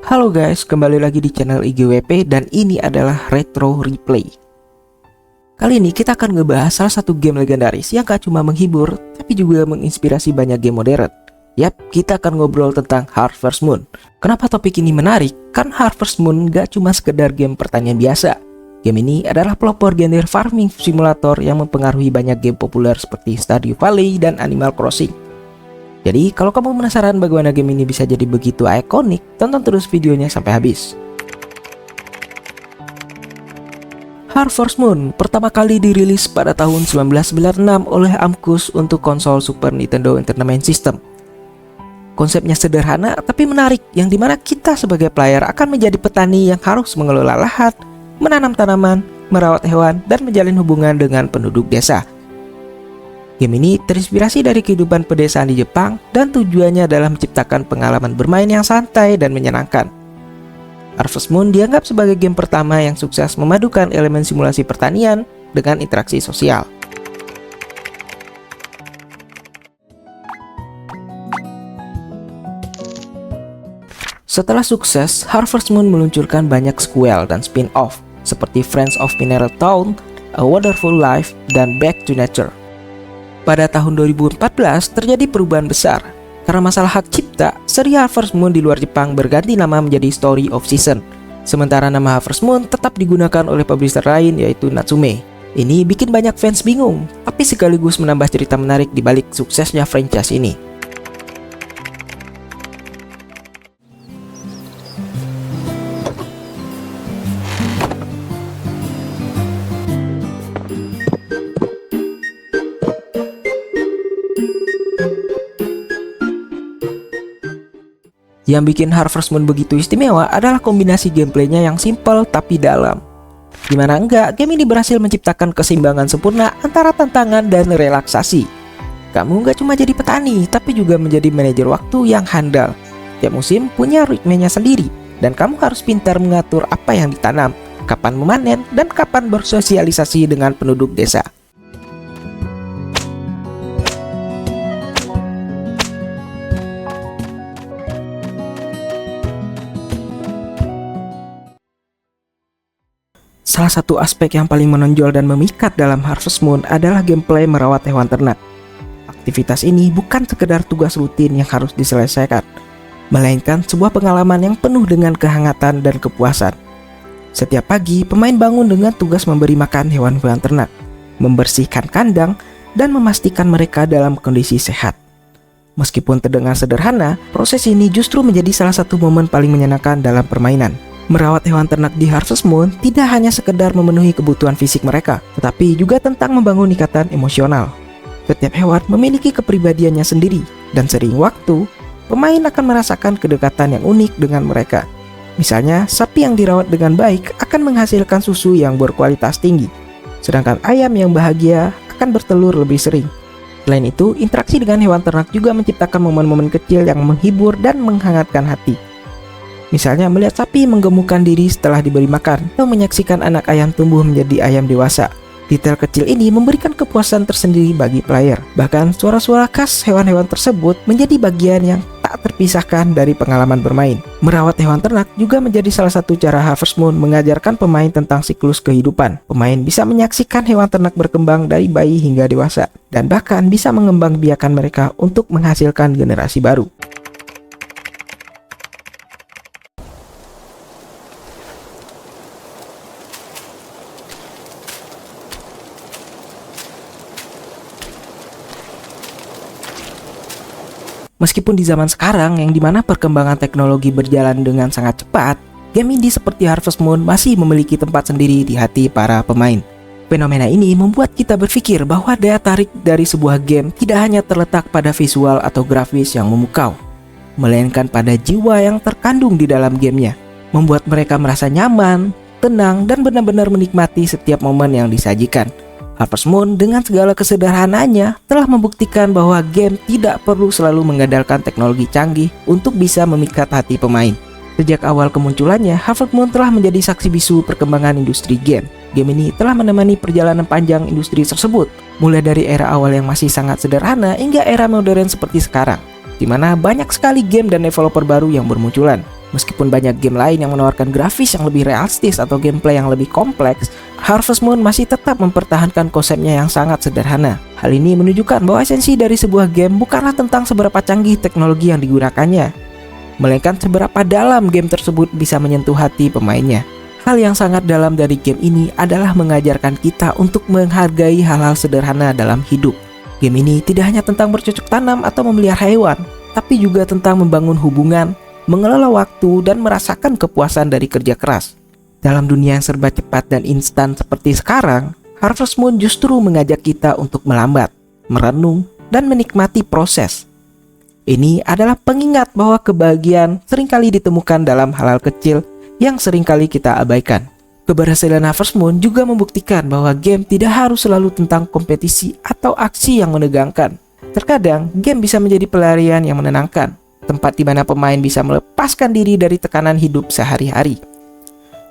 Halo guys, kembali lagi di channel IGWP dan ini adalah Retro Replay. Kali ini kita akan ngebahas salah satu game legendaris yang gak cuma menghibur, tapi juga menginspirasi banyak game modern. Yap, kita akan ngobrol tentang Harvest Moon. Kenapa topik ini menarik? Kan Harvest Moon gak cuma sekedar game pertanian biasa. Game ini adalah pelopor genre farming simulator yang mempengaruhi banyak game populer seperti Stardew Valley dan Animal Crossing. Jadi kalau kamu penasaran bagaimana game ini bisa jadi begitu ikonik, tonton terus videonya sampai habis. Harvest Moon pertama kali dirilis pada tahun 1996 oleh Amcus untuk konsol Super Nintendo Entertainment System. Konsepnya sederhana tapi menarik, yang dimana kita sebagai player akan menjadi petani yang harus mengelola lahan, menanam tanaman, merawat hewan, dan menjalin hubungan dengan penduduk desa. Game ini terinspirasi dari kehidupan pedesaan di Jepang dan tujuannya adalah menciptakan pengalaman bermain yang santai dan menyenangkan. Harvest Moon dianggap sebagai game pertama yang sukses memadukan elemen simulasi pertanian dengan interaksi sosial. Setelah sukses, Harvest Moon meluncurkan banyak sequel dan spin-off seperti Friends of Mineral Town, A Wonderful Life, dan Back to Nature. Pada tahun 2014 terjadi perubahan besar. Karena masalah hak cipta, seri Harvest Moon di luar Jepang berganti nama menjadi Story of Season. Sementara nama Harvest Moon tetap digunakan oleh publisher lain yaitu Natsume. Ini bikin banyak fans bingung, tapi sekaligus menambah cerita menarik di balik suksesnya franchise ini. Yang bikin Harvest Moon begitu istimewa adalah kombinasi gameplaynya yang simpel tapi dalam. Dimana game ini berhasil menciptakan keseimbangan sempurna antara tantangan dan relaksasi. Kamu nggak cuma jadi petani, tapi juga menjadi manajer waktu yang handal. Tiap musim punya ritmenya sendiri, dan kamu harus pintar mengatur apa yang ditanam, kapan memanen, dan kapan bersosialisasi dengan penduduk desa. Salah satu aspek yang paling menonjol dan memikat dalam Harvest Moon adalah gameplay merawat hewan ternak. Aktivitas ini bukan sekedar tugas rutin yang harus diselesaikan, melainkan sebuah pengalaman yang penuh dengan kehangatan dan kepuasan. Setiap pagi, pemain bangun dengan tugas memberi makan hewan-hewan ternak, membersihkan kandang, dan memastikan mereka dalam kondisi sehat. Meskipun terdengar sederhana, proses ini justru menjadi salah satu momen paling menyenangkan dalam permainan. Merawat hewan ternak di Harvest Moon tidak hanya sekedar memenuhi kebutuhan fisik mereka, tetapi juga tentang membangun ikatan emosional. Setiap hewan memiliki kepribadiannya sendiri, dan sering waktu, pemain akan merasakan kedekatan yang unik dengan mereka. Misalnya, sapi yang dirawat dengan baik akan menghasilkan susu yang berkualitas tinggi, sedangkan ayam yang bahagia akan bertelur lebih sering. Selain itu, interaksi dengan hewan ternak juga menciptakan momen-momen kecil yang menghibur dan menghangatkan hati. Misalnya melihat sapi menggemukkan diri setelah diberi makan, atau menyaksikan anak ayam tumbuh menjadi ayam dewasa. Detail kecil ini memberikan kepuasan tersendiri bagi player. Bahkan suara-suara khas hewan-hewan tersebut menjadi bagian yang tak terpisahkan dari pengalaman bermain. Merawat hewan ternak juga menjadi salah satu cara Harvest Moon mengajarkan pemain tentang siklus kehidupan. Pemain bisa menyaksikan hewan ternak berkembang dari bayi hingga dewasa, dan bahkan bisa mengembangbiakan mereka untuk menghasilkan generasi baru. Meskipun di zaman sekarang yang dimana perkembangan teknologi berjalan dengan sangat cepat, game indie seperti Harvest Moon masih memiliki tempat sendiri di hati para pemain. Fenomena ini membuat kita berpikir bahwa daya tarik dari sebuah game tidak hanya terletak pada visual atau grafis yang memukau, melainkan pada jiwa yang terkandung di dalam gamenya, membuat mereka merasa nyaman, tenang, dan benar-benar menikmati setiap momen yang disajikan. Harvest Moon dengan segala kesederhanaannya telah membuktikan bahwa game tidak perlu selalu mengandalkan teknologi canggih untuk bisa memikat hati pemain. Sejak awal kemunculannya, Harvest Moon telah menjadi saksi bisu perkembangan industri game. Game ini telah menemani perjalanan panjang industri tersebut, mulai dari era awal yang masih sangat sederhana hingga era modern seperti sekarang, di mana banyak sekali game dan developer baru yang bermunculan. Meskipun banyak game lain yang menawarkan grafis yang lebih realistis atau gameplay yang lebih kompleks, Harvest Moon masih tetap mempertahankan konsepnya yang sangat sederhana. Hal ini menunjukkan bahwa esensi dari sebuah game bukanlah tentang seberapa canggih teknologi yang digunakannya, melainkan seberapa dalam game tersebut bisa menyentuh hati pemainnya. Hal yang sangat dalam dari game ini adalah mengajarkan kita untuk menghargai hal-hal sederhana dalam hidup. Game ini tidak hanya tentang bercocok tanam atau memelihara hewan, tapi juga tentang membangun hubungan, mengelola waktu, dan merasakan kepuasan dari kerja keras. Dalam dunia yang serba cepat dan instan seperti sekarang, Harvest Moon justru mengajak kita untuk melambat, merenung, dan menikmati proses. Ini adalah pengingat bahwa kebahagiaan seringkali ditemukan dalam hal-hal kecil yang seringkali kita abaikan. Keberhasilan Harvest Moon juga membuktikan bahwa game tidak harus selalu tentang kompetisi atau aksi yang menegangkan. Terkadang, game bisa menjadi pelarian yang menenangkan, tempat di mana pemain bisa melepaskan diri dari tekanan hidup sehari-hari.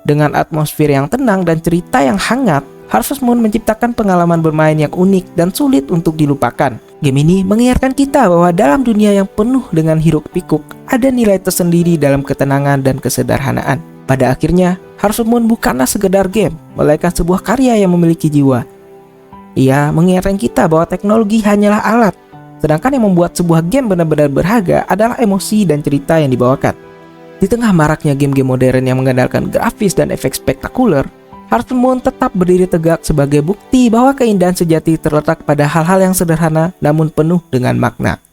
Dengan atmosfer yang tenang dan cerita yang hangat, Harvest Moon menciptakan pengalaman bermain yang unik dan sulit untuk dilupakan. Game ini mengingatkan kita bahwa dalam dunia yang penuh dengan hiruk-pikuk, ada nilai tersendiri dalam ketenangan dan kesederhanaan. Pada akhirnya, Harvest Moon bukanlah sekedar game, melainkan sebuah karya yang memiliki jiwa. Ia mengingatkan kita bahwa teknologi hanyalah alat, sedangkan yang membuat sebuah game benar-benar berharga adalah emosi dan cerita yang dibawakan. Di tengah maraknya game-game modern yang mengandalkan grafis dan efek spektakuler, Harvest Moon tetap berdiri tegak sebagai bukti bahwa keindahan sejati terletak pada hal-hal yang sederhana namun penuh dengan makna.